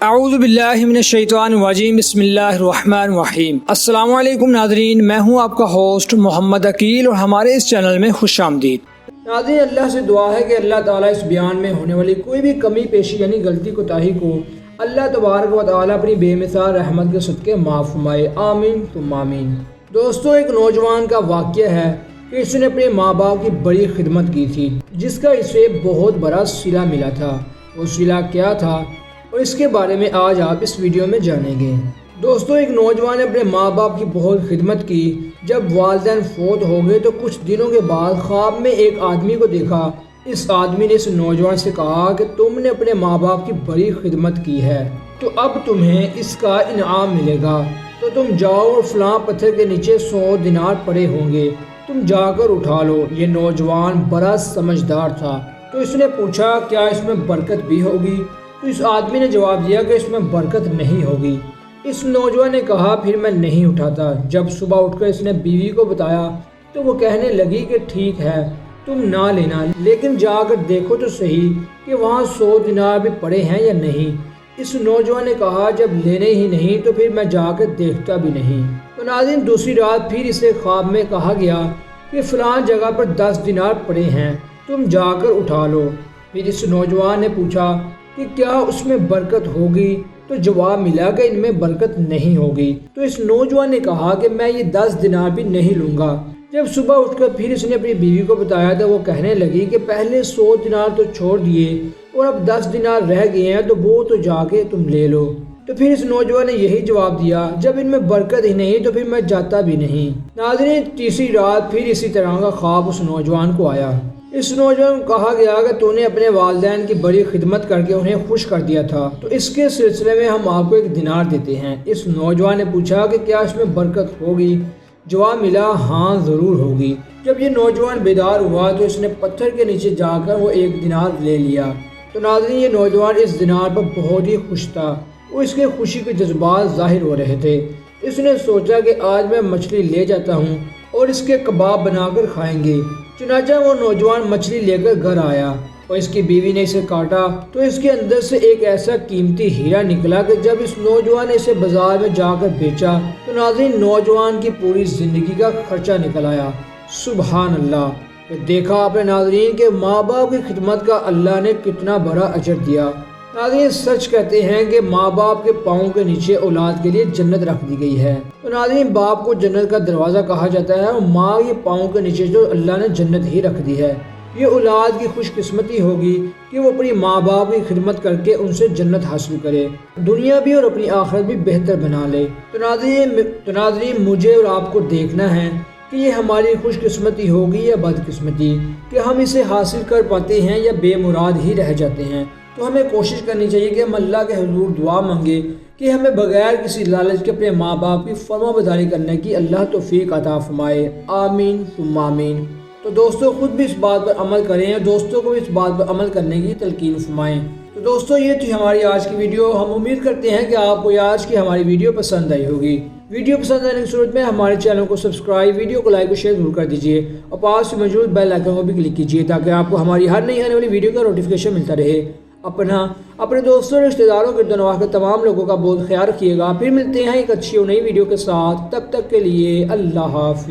اعوذ باللہ من الشیطان الرجیم بسم اللہ الرحمن الرحیم۔ السلام علیکم ناظرین، میں ہوں آپ کا ہوسٹ محمد عقیل اور ہمارے اس چینل میں خوش آمدید۔ ناظرین، اللہ سے دعا ہے کہ اللہ تعالیٰ اس بیان میں ہونے والی کوئی بھی کمی پیشی یعنی غلطی کوتاہی کو اللہ تبارک و تعالیٰ اپنی بے مثال رحمت کے صدقے معاف فرمائے، آمین ثم آمین۔ دوستو، ایک نوجوان کا واقعہ ہے کہ اس نے اپنے ماں باپ کی بڑی خدمت کی تھی، جس کا اسے بہت بڑا صلہ ملا تھا۔ وہ صلہ کیا تھا اور اس کے بارے میں آج آپ اس ویڈیو میں جانیں گے۔ دوستو، ایک نوجوان نے اپنے ماں باپ کی بہت خدمت کی۔ جب والدین فوت ہو گئے تو کچھ دنوں کے بعد خواب میں ایک آدمی کو دیکھا۔ اس آدمی نے اس نوجوان سے کہا کہ تم نے اپنے ماں باپ کی بڑی خدمت کی ہے تو اب تمہیں اس کا انعام ملے گا، تو تم جاؤ اور فلاں پتھر کے نیچے 100 دینار پڑے ہوں گے، تم جا کر اٹھا لو۔ یہ نوجوان بڑا سمجھدار تھا تو اس نے پوچھا کیا اس میں برکت بھی ہوگی؟ تو اس آدمی نے جواب دیا کہ اس میں برکت نہیں ہوگی۔ اس نوجوان نے کہا پھر میں نہیں اٹھاتا۔ جب صبح اٹھ کر اس نے بیوی کو بتایا تو وہ کہنے لگی کہ ٹھیک ہے تم نہ لینا، لیکن جا کر دیکھو تو صحیح کہ وہاں 100 دینار بھی پڑے ہیں یا نہیں۔ اس نوجوان نے کہا جب لینے ہی نہیں تو پھر میں جا کر دیکھتا بھی نہیں۔ تو ناظرین، دوسری رات پھر اسے خواب میں کہا گیا کہ فلاں جگہ پر 10 دینار پڑے ہیں، تم جا کر اٹھا لو۔ پھر اس نوجوان نے پوچھا کہ کیا اس میں برکت ہوگی؟ تو جواب ملا کہ ان میں برکت نہیں ہوگی۔ تو اس نوجوان نے کہا کہ میں یہ 10 دینار بھی نہیں لوں گا۔ جب صبح اٹھ کر پھر اس نے اپنی بیوی کو بتایا تو وہ کہنے لگی کہ پہلے 100 دینار تو چھوڑ دیے اور اب 10 دینار رہ گئے ہیں تو وہ تو جا کے تم لے لو۔ تو پھر اس نوجوان نے یہی جواب دیا جب ان میں برکت ہی نہیں تو پھر میں جاتا بھی نہیں۔ ناظرین، تیسری رات پھر اسی طرح کا خواب اس نوجوان کو آیا۔ اس نوجوان کو کہا گیا کہ تو نے اپنے والدین کی بڑی خدمت کر کے انہیں خوش کر دیا تھا، تو اس کے سلسلے میں ہم آپ کو 1 دینار دیتے ہیں۔ اس نوجوان نے پوچھا کہ کیا اس میں برکت ہوگی؟ جواب ملا ہاں ضرور ہوگی۔ جب یہ نوجوان بیدار ہوا تو اس نے پتھر کے نیچے جا کر وہ 1 دینار لے لیا۔ تو ناظرین، یہ نوجوان اس دینار پر بہت ہی خوش تھا، وہ اس کے خوشی کے جذبات ظاہر ہو رہے تھے۔ اس نے سوچا کہ آج میں مچھلی لے جاتا ہوں اور اس کے کباب بنا کر کھائیں گے۔ چنانچہ وہ نوجوان مچھلی لے کر گھر آیا اور اس کی بیوی نے اسے کاٹا تو اس کے اندر سے ایک ایسا قیمتی ہیرا نکلا کہ جب اس نوجوان نے اسے بازار میں جا کر بیچا تو ناظرین نوجوان کی پوری زندگی کا خرچہ نکل آیا۔ سبحان اللہ! دیکھا آپ نے ناظرین کہ ماں باپ کی خدمت کا اللہ نے کتنا بڑا اجر دیا۔ ناظرین، سچ کہتے ہیں کہ ماں باپ کے پاؤں کے نیچے اولاد کے لیے جنت رکھ دی گئی ہے۔ تو ناظرین، باپ کو جنت کا دروازہ کہا جاتا ہے اور ماں کے پاؤں کے نیچے جو اللہ نے جنت ہی رکھ دی ہے۔ یہ اولاد کی خوش قسمتی ہوگی کہ وہ اپنی ماں باپ کی خدمت کر کے ان سے جنت حاصل کرے، دنیا بھی اور اپنی آخرت بھی بہتر بنا لے۔ تو ناظرین مجھے اور آپ کو دیکھنا ہے کہ یہ ہماری خوش قسمتی ہوگی یا بد قسمتی، کہ ہم اسے حاصل کر پاتے ہیں یا بے مراد ہی رہ جاتے ہیں۔ تو ہمیں کوشش کرنی چاہیے کہ ہم اللہ کے حضور دعا مانگے کہ ہمیں بغیر کسی لالچ کے اپنے ماں باپ کی فرما برداری کرنے کی اللہ توفیق عطا فرمائے، آمین ثم آمین۔ تو دوستو، خود بھی اس بات پر عمل کریں اور دوستوں کو بھی اس بات پر عمل کرنے کی تلقین فرمائیں۔ تو دوستو، یہ تھی ہماری آج کی ویڈیو۔ ہم امید کرتے ہیں کہ آپ کو آج کی ہماری ویڈیو پسند آئی ہوگی۔ ویڈیو پسند آنے کی صورت میں ہمارے چینل کو سبسکرائب، ویڈیو کو لائک اور شیئر ضرور کر دیجیے اور پاس میں موجود بیل آئیکن کو بھی کلک کیجیے تاکہ آپ کو ہماری ہر نئی آنے والی ویڈیو کا نوٹیفیکیشن ملتا رہے۔ اپنے دوستوں اور رشتہ داروں کے دنوا کے تمام لوگوں کا بہت خیال رکھیے گا۔ پھر ملتے ہیں ایک اچھی اور نئی ویڈیو کے ساتھ، تب تک کے لیے اللہ حافظ۔